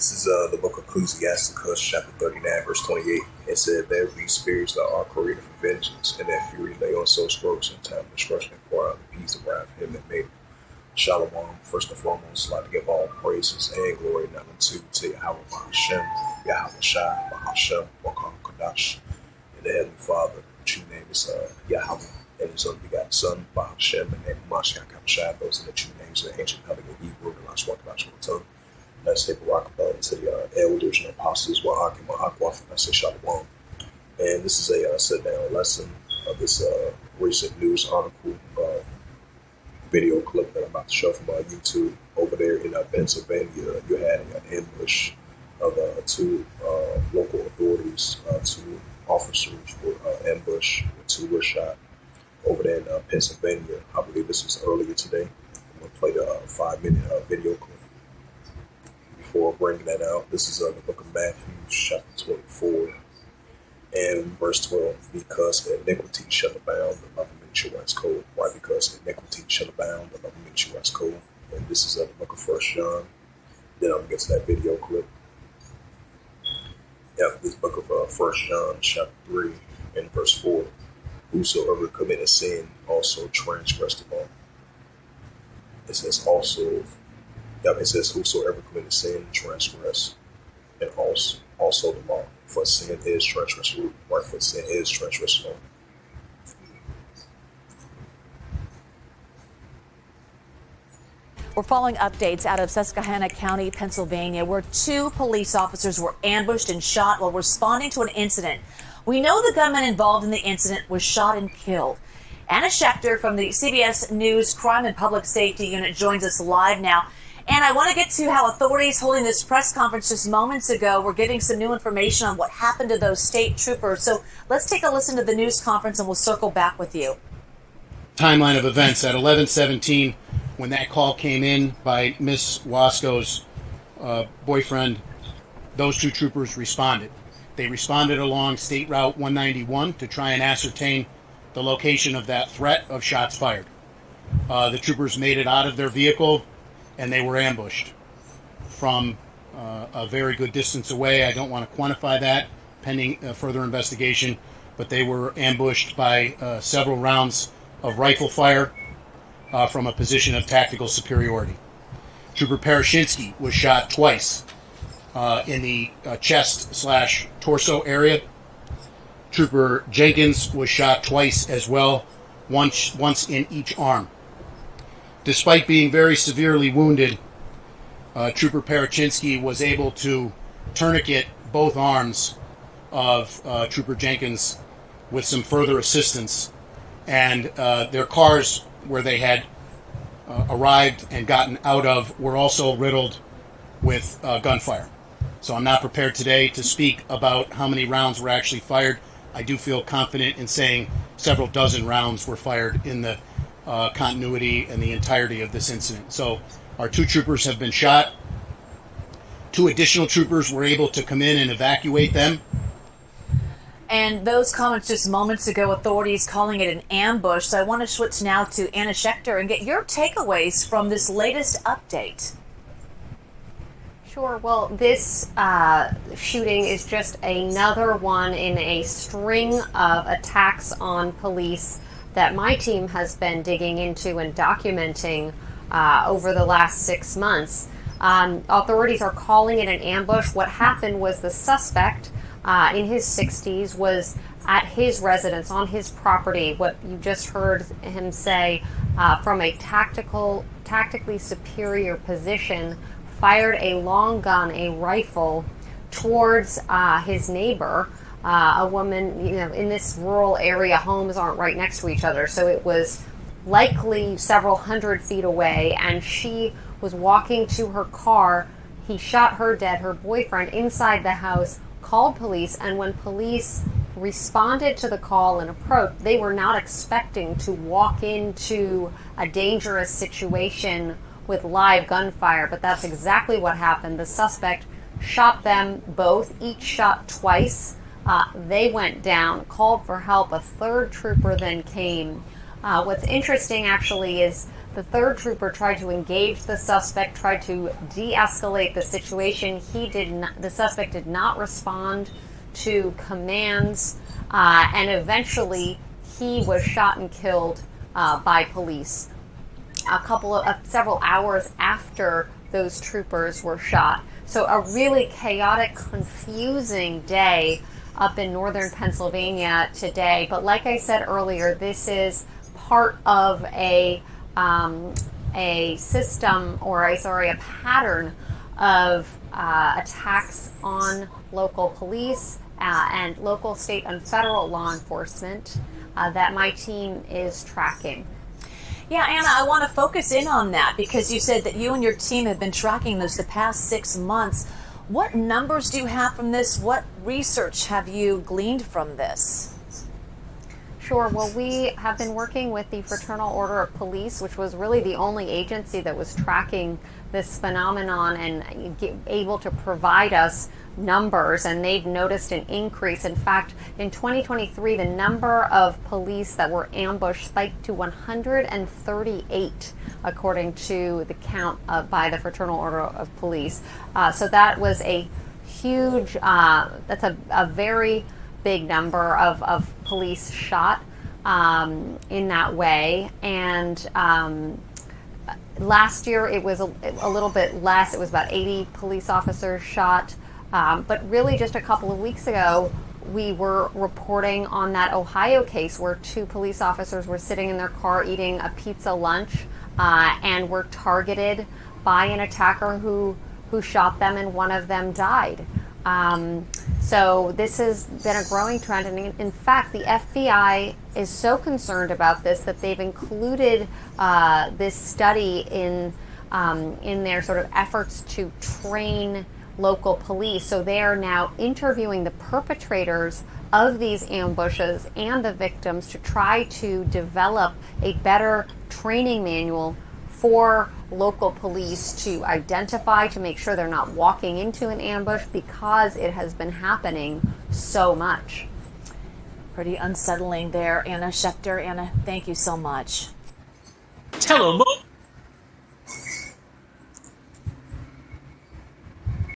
This is the book of Ecclesiasticus, chapter 39, verse 28. It said, there be spirits that are created for vengeance, and that fury lay on so strokes in time of destruction and pour out the peace of wrath him that made it. Shalom. First and foremost, I'd like to give all praises and glory not unto to Yahweh Hashem, Yahweh Shai, Bahashem, Wakam Kadash, and the Heavenly Father. True name is Yahweh, and his only begotten Son, Bahashem, and the name of Mashiach Kabashai. Those are the true names of the ancient Pelican Hebrew, the last Wakadash tongue. Let's take a rock to the elders and apostles, Wa'akim, Wa'akwaf, and I say Shalom. And this is a sit-down lesson of this recent news article, video clip that I'm about to show from YouTube. Over there in Pennsylvania, you had an ambush of two local authorities. Two officers were ambushed, two were shot over there in Pennsylvania. I believe this was earlier today. I'm going to play the 5-minute video clip. Before bringing that out, this is the book of Matthew, chapter 24, and verse 12. Because iniquity shall abound, the love of many shall wax cold. Why? Because iniquity shall abound, the love of many shall wax cold. And this is the book of 1 John. Then I'm going to get to that video clip. This book of 1 John, chapter 3, and verse 4. Whosoever committeth sin also transgressed the law. It says also. It says, whosoever committed sin, transgress, and also the law. For sin is transgression, right? For sin is transgression. We're following updates out of Susquehanna County, Pennsylvania, where two police officers were ambushed and shot while responding to an incident. We know the gunman involved in the incident was shot and killed. Anna Schechter from the CBS News Crime and Public Safety Unit joins us live now. And I want to get to how authorities holding this press conference just moments ago were giving some new information on what happened to those state troopers. So let's take a listen to the news conference and we'll circle back with you. Timeline of events at 11:17, when that call came in by Miss Wasco's boyfriend, those two troopers responded. They responded along State Route 191 to try and ascertain the location of that threat of shots fired. The troopers made it out of their vehicle, and they were ambushed from a very good distance away. I don't want to quantify that pending further investigation, but they were ambushed by several rounds of rifle fire from a position of tactical superiority. Trooper Parashinsky was shot twice in the chest/torso area. Trooper Jenkins was shot twice as well, once in each arm. Despite being very severely wounded, Trooper Parachinsky was able to tourniquet both arms of Trooper Jenkins with some further assistance, and their cars where they had arrived and gotten out of were also riddled with gunfire. So I'm not prepared today to speak about how many rounds were actually fired. I do feel confident in saying several dozen rounds were fired in the continuity and the entirety of this incident. So our two troopers have been shot. Two additional troopers were able to come in and evacuate them. And those comments just moments ago, authorities calling it an ambush. So I want to switch now to Anna Schechter and get your takeaways from this latest update. Sure. Well, this shooting is just another one in a string of attacks on police that my team has been digging into and documenting over the last 6 months. Authorities are calling it an ambush. What happened was the suspect in his 60s was at his residence on his property. What you just heard him say, from a tactically superior position, fired a long gun, a rifle, towards his neighbor. A woman, in this rural area, homes aren't right next to each other, so it was likely several hundred feet away, and she was walking to her car. He shot her dead, her boyfriend, inside the house, called police, and when police responded to the call and approached, they were not expecting to walk into a dangerous situation with live gunfire, but that's exactly what happened. The suspect shot them both, each shot twice. They went down, called for help. A third trooper then came. What's interesting, actually, is The third trooper tried to engage the suspect, tried to de-escalate the situation. The suspect did not respond to commands, and eventually he was shot and killed by police several hours after those troopers were shot. So a really chaotic, confusing day up in northern Pennsylvania today. But like I said earlier, this is part of a system, a pattern of attacks on local police and local, state, and federal law enforcement that my team is tracking. Yeah, Anna, I want to focus in on that because you said that you and your team have been tracking this the past 6 months. What numbers do you have from this? What research have you gleaned from this? Sure. Well, we have been working with the Fraternal Order of Police, which was really the only agency that was tracking this phenomenon and able to provide us numbers, and they've noticed an increase. In fact, in 2023, the number of police that were ambushed spiked to 138, according to the count by the Fraternal Order of Police. So that was a huge, that's a very big number of police shot in that way. And last year it was a little bit less. It was about 80 police officers shot. But really just a couple of weeks ago, we were reporting on that Ohio case where 2 police officers were sitting in their car eating a pizza lunch and were targeted by an attacker who shot them, and one of them died. So this has been a growing trend, and in fact, the FBI is so concerned about this that they've included this study in their sort of efforts to train local police. So they are now interviewing the perpetrators of these ambushes and the victims to try to develop a better training manual for local police to identify, to make sure they're not walking into an ambush, because it has been happening so much. Pretty unsettling there, Anna Schechter. Anna, thank you so much. Tell 'em more.